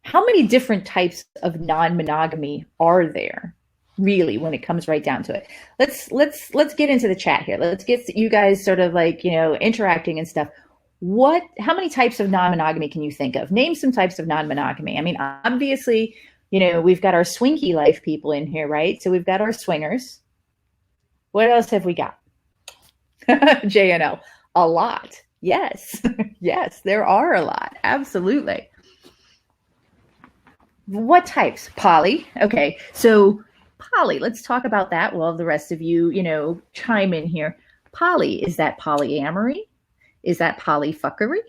how many different types of non-monogamy are there? Really, when it comes right down to it. Let's get into the chat here. Let's get you guys sort of like, interacting and stuff. How many types of non-monogamy can you think of? Name some types of non-monogamy. I mean, obviously, we've got our Swinky Life people in here, right? So we've got our swingers. What else have we got? JNL. A lot. Yes. Yes, there are a lot. Absolutely. What types? Poly. Okay. So poly, let's talk about that while the rest of you, chime in here. Poly, is that polyamory? Is that polyfuckery?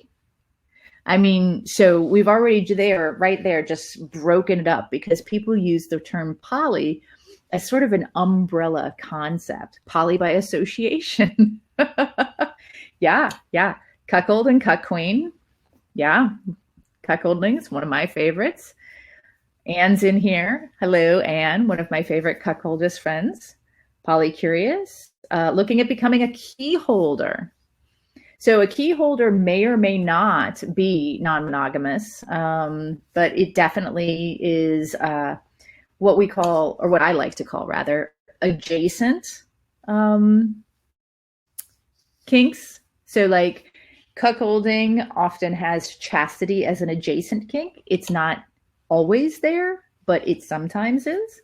I mean, so we've already right there, just broken it up because people use the term poly as sort of an umbrella concept, poly by association. Yeah. Cuckold and cuck queen. Yeah. Cuckolding is one of my favorites. Anne's in here. Hello, Anne, one of my favorite cuckoldist friends. Polycurious, looking at becoming a key holder. So a key holder may or may not be non-monogamous, but it definitely is what we call, or what I like to call rather, adjacent kinks. So like cuckolding often has chastity as an adjacent kink. It's not always there, but it sometimes is.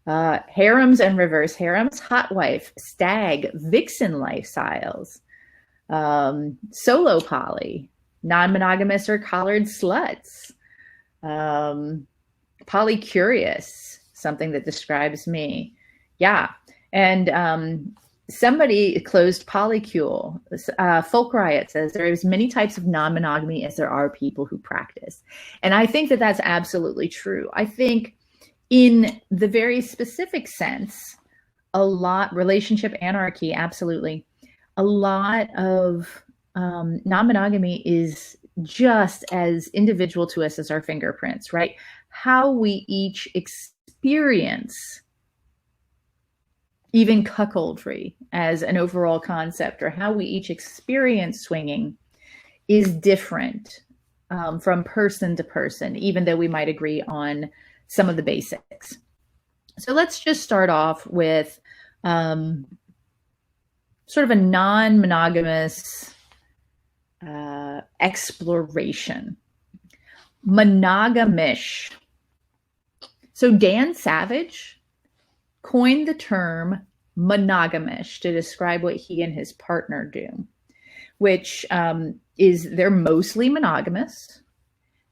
Harems and reverse harems, hot wife, stag, vixen lifestyles, solo poly, non-monogamous or collared sluts, polycurious, something that describes me. Yeah. And somebody closed polycule. Folk Riot says there is many types of non-monogamy as there are people who practice. And I think that that's absolutely true. I think in the very specific sense, relationship anarchy, absolutely. A lot of non-monogamy is just as individual to us as our fingerprints, right? How we each experience even cuckoldry as an overall concept, or how we each experience swinging, is different from person to person, even though we might agree on some of the basics. So let's just start off with sort of a non-monogamous exploration. Monogamish. So Dan Savage coined the term monogamish to describe what he and his partner do, which is they're mostly monogamous,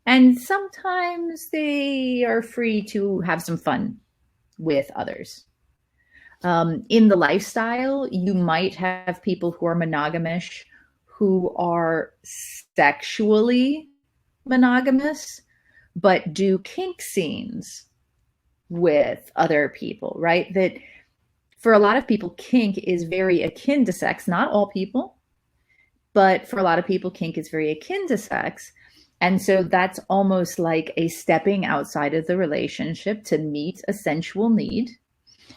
and sometimes they are free to have some fun with others. In the lifestyle, you might have people who are monogamish who are sexually monogamous, but do kink scenes with other people, right? That for a lot of people, kink is very akin to sex. Not all people, but for a lot of people, kink is very akin to sex. And so that's almost like a stepping outside of the relationship to meet a sensual need.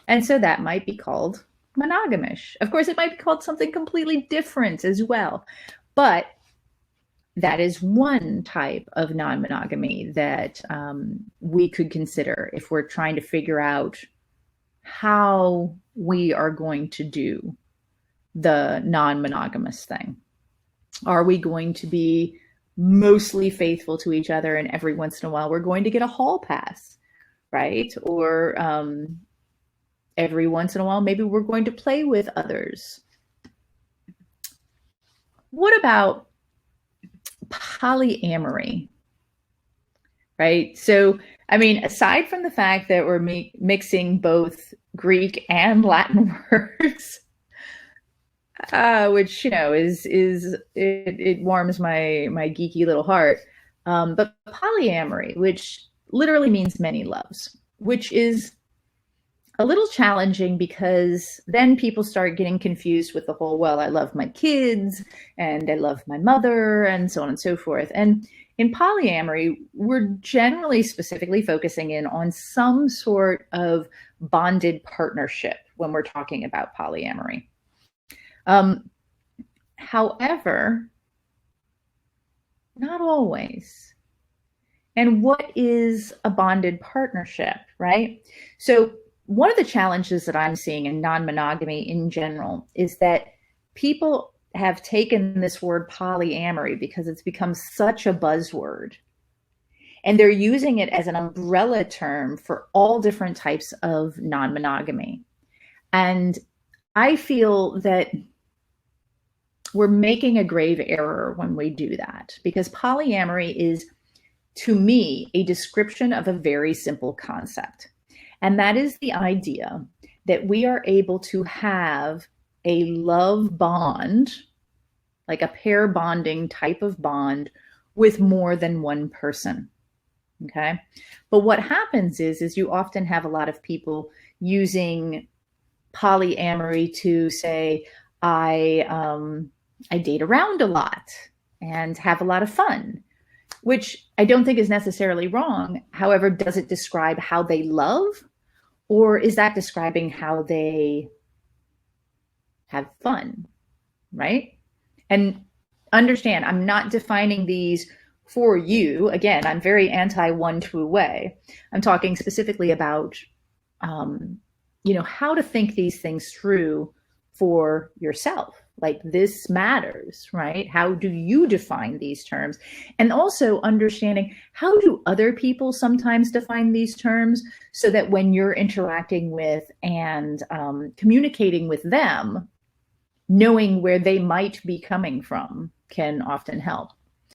And so that might be called monogamish. Of course, it might be called something completely different as well. But that is one type of non-monogamy that we could consider if we're trying to figure out how we are going to do the non-monogamous thing. Are we going to be mostly faithful to each other, and every once in a while we're going to get a hall pass, right? Or every once in a while maybe we're going to play with others. What about polyamory, right? So, I mean, aside from the fact that we're mixing both Greek and Latin words, which, it warms my geeky little heart. But polyamory, which literally means many loves, which is a little challenging because then people start getting confused with the whole, well, I love my kids and I love my mother and so on and so forth. And in polyamory, we're generally specifically focusing in on some sort of bonded partnership when we're talking about polyamory. However, not always. And what is a bonded partnership, right? So one of the challenges that I'm seeing in non-monogamy in general is that people have taken this word polyamory because it's become such a buzzword. And they're using it as an umbrella term for all different types of non-monogamy. And I feel that we're making a grave error when we do that, because polyamory is, to me, a description of a very simple concept. And that is the idea that we are able to have a love bond, like a pair bonding type of bond, with more than one person. Okay. But what happens is you often have a lot of people using polyamory to say, I date around a lot and have a lot of fun, which I don't think is necessarily wrong. However, does it describe how they love, or is that describing how they have fun, right? And understand, I'm not defining these for you. Again, I'm very anti one-two way. I'm talking specifically about, how to think these things through for yourself. Like, this matters, right? How do you define these terms? And also understanding, how do other people sometimes define these terms, so that when you're interacting with and communicating with them, knowing where they might be coming from can often help.